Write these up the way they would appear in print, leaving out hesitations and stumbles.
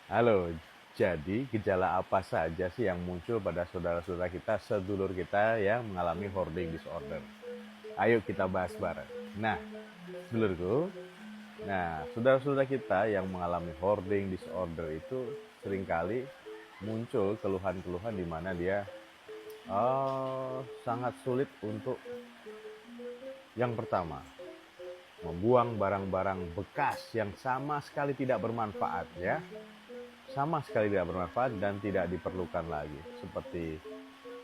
Halo, jadi gejala apa saja sih yang muncul pada saudara-saudara kita, sedulur kita yang mengalami hoarding disorder? Ayo kita bahas bareng. Nah, sedulurku, saudara-saudara kita yang mengalami hoarding disorder itu seringkali muncul keluhan-keluhan di mana dia sangat sulit untuk yang pertama, membuang barang-barang bekas yang sama sekali tidak bermanfaat ya. Sama sekali tidak bermanfaat dan tidak diperlukan lagi, seperti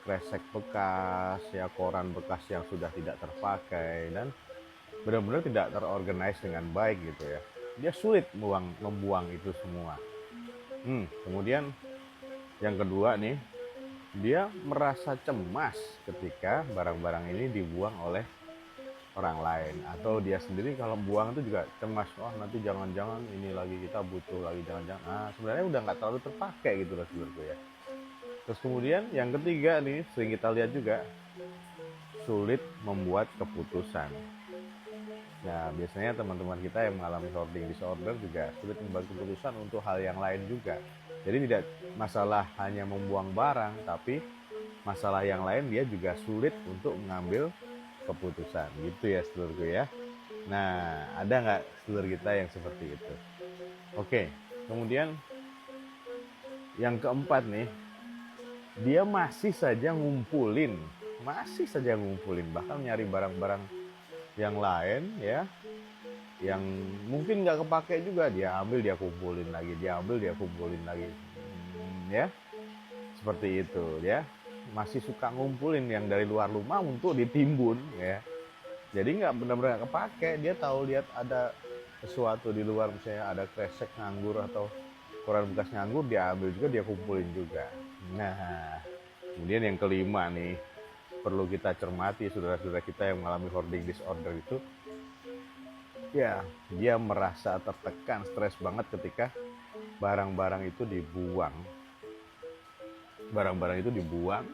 kresek bekas ya, koran bekas yang sudah tidak terpakai dan benar-benar tidak terorganize dengan baik gitu ya. Dia sulit membuang itu semua. Kemudian yang kedua nih, dia merasa cemas ketika barang-barang ini dibuang oleh orang lain, atau dia sendiri kalau buang itu juga cemas, nanti jangan-jangan ini lagi kita butuh lagi, jangan-jangan sebenarnya udah nggak terlalu terpakai gitu loh sebenarnya ya. Terus kemudian yang ketiga nih, sering kita lihat juga, sulit membuat keputusan. Nah, biasanya teman-teman kita yang mengalami hoarding disorder juga sulit membuat keputusan untuk hal yang lain juga. Jadi tidak masalah hanya membuang barang, tapi masalah yang lain dia juga sulit untuk mengambil keputusan. Gitu ya sedulurku ya. Nah, ada nggak sedulur kita yang seperti itu? Oke, kemudian yang keempat nih, dia masih saja ngumpulin, bahkan nyari barang-barang yang lain ya, yang mungkin nggak kepake juga dia ambil, dia kumpulin lagi, ya, seperti itu ya. Masih suka ngumpulin yang dari luar rumah untuk ditimbun ya, jadi nggak benar-benar kepake. Dia tahu lihat ada sesuatu di luar, misalnya ada kresek nganggur atau koran bekas nganggur, dia ambil juga, dia kumpulin juga. Nah, kemudian yang kelima nih, perlu kita cermati saudara-saudara kita yang mengalami hoarding disorder itu, ya, dia merasa tertekan, stres banget ketika barang-barang itu dibuang. Barang-barang itu dibuang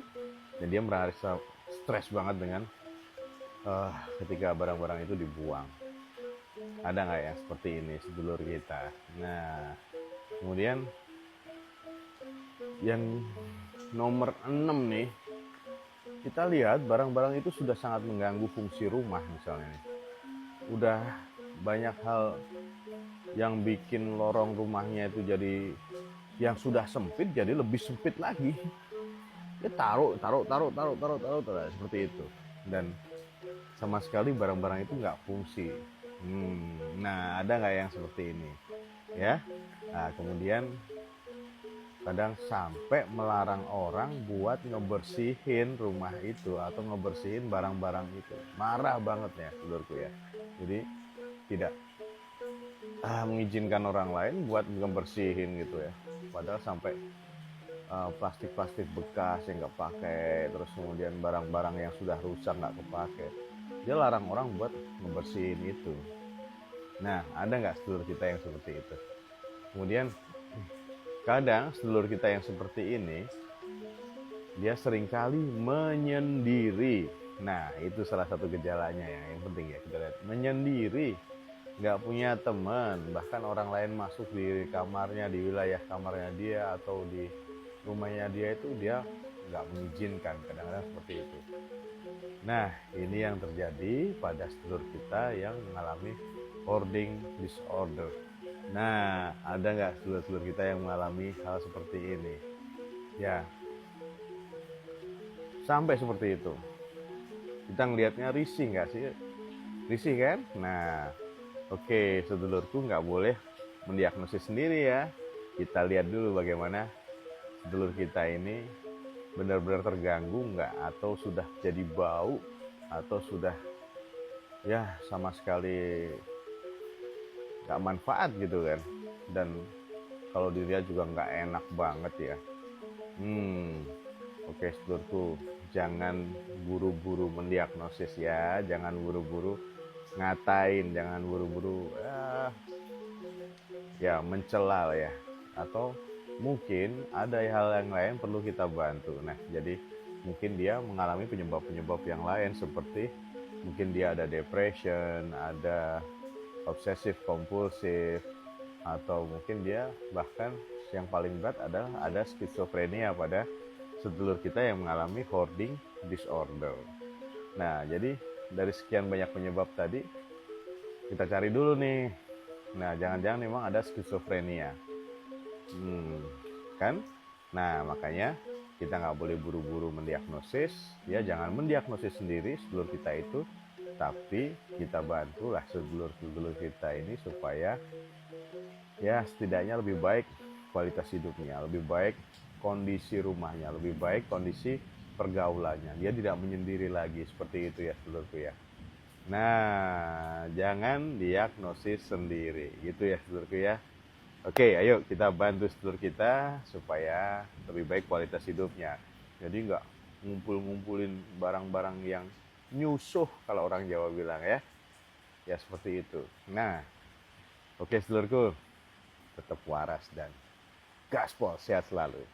dan dia merasa stres banget dengan ketika barang-barang itu dibuang. Ada nggak yang seperti ini sedulur kita? Nah, kemudian yang nomor 6 nih, kita lihat barang-barang itu sudah sangat mengganggu fungsi rumah misalnya nih. Udah banyak hal yang bikin lorong rumahnya itu jadi, yang sudah sempit jadi lebih sempit lagi. Dia taruh seperti itu, dan sama sekali barang-barang itu nggak fungsi. Nah, ada nggak yang seperti ini ya? Nah, kemudian kadang sampai melarang orang buat ngebersihin rumah itu atau ngebersihin barang-barang itu. Marah banget ya saudaraku ya. Jadi tidak mengizinkan orang lain buat ngebersihin gitu ya. Padahal sampai plastik-plastik bekas yang nggak pakai, terus kemudian barang-barang yang sudah rusak nggak kepake, dia larang orang buat ngebersihin itu. Nah, ada nggak sedulur kita yang seperti itu? Kemudian kadang sedulur kita yang seperti ini, dia seringkali menyendiri. Nah, itu salah satu gejalanya ya, yang penting ya kita lihat. Menyendiri, nggak punya teman, bahkan orang lain masuk di kamarnya, di wilayah kamarnya dia atau di rumahnya dia itu dia nggak mengizinkan, kadang-kadang seperti itu. Nah, ini yang terjadi pada sedulur kita yang mengalami hoarding disorder. Nah, ada nggak sedulur-sedulur kita yang mengalami hal seperti ini? Ya, sampai seperti itu. Kita ngelihatnya risih nggak sih? Risih kan? Nah, oke, sedulurku nggak boleh mendiagnosis sendiri ya. Kita lihat dulu bagaimana sedulur kita ini benar-benar terganggu nggak, atau sudah jadi bau, atau sudah ya sama sekali nggak manfaat gitu kan. Dan kalau dilihat juga nggak enak banget ya. Oke sedulurku, jangan buru-buru mendiagnosis ya, jangan buru-buru ngatain, jangan buru-buru ya mencela ya, atau mungkin ada hal yang lain perlu kita bantu. Nah, jadi mungkin dia mengalami penyebab-penyebab yang lain, seperti mungkin dia ada depression, ada obsesif kompulsif, atau mungkin dia bahkan yang paling berat adalah ada skizofrenia pada sedulur kita yang mengalami hoarding disorder. Nah, jadi dari sekian banyak penyebab tadi, kita cari dulu nih. Nah, jangan-jangan memang ada skizofrenia. Kan? Nah, makanya kita nggak boleh buru-buru mendiagnosis. Ya, jangan mendiagnosis sendiri sedulur kita itu, tapi kita bantulah sedulur-sedulur kita ini supaya ya setidaknya lebih baik kualitas hidupnya, lebih baik kondisi rumahnya, lebih baik kondisi pergaulannya. Dia tidak menyendiri lagi, seperti itu ya sedulurku ya. Nah, jangan diagnosis sendiri, gitu ya sedulurku ya. Oke, ayo kita bantu sedulur kita supaya lebih baik kualitas hidupnya. Jadi nggak ngumpul-ngumpulin barang-barang yang nyusuh kalau orang Jawa bilang ya. Ya seperti itu. Nah, oke sedulurku, tetap waras dan gaspol, sehat selalu.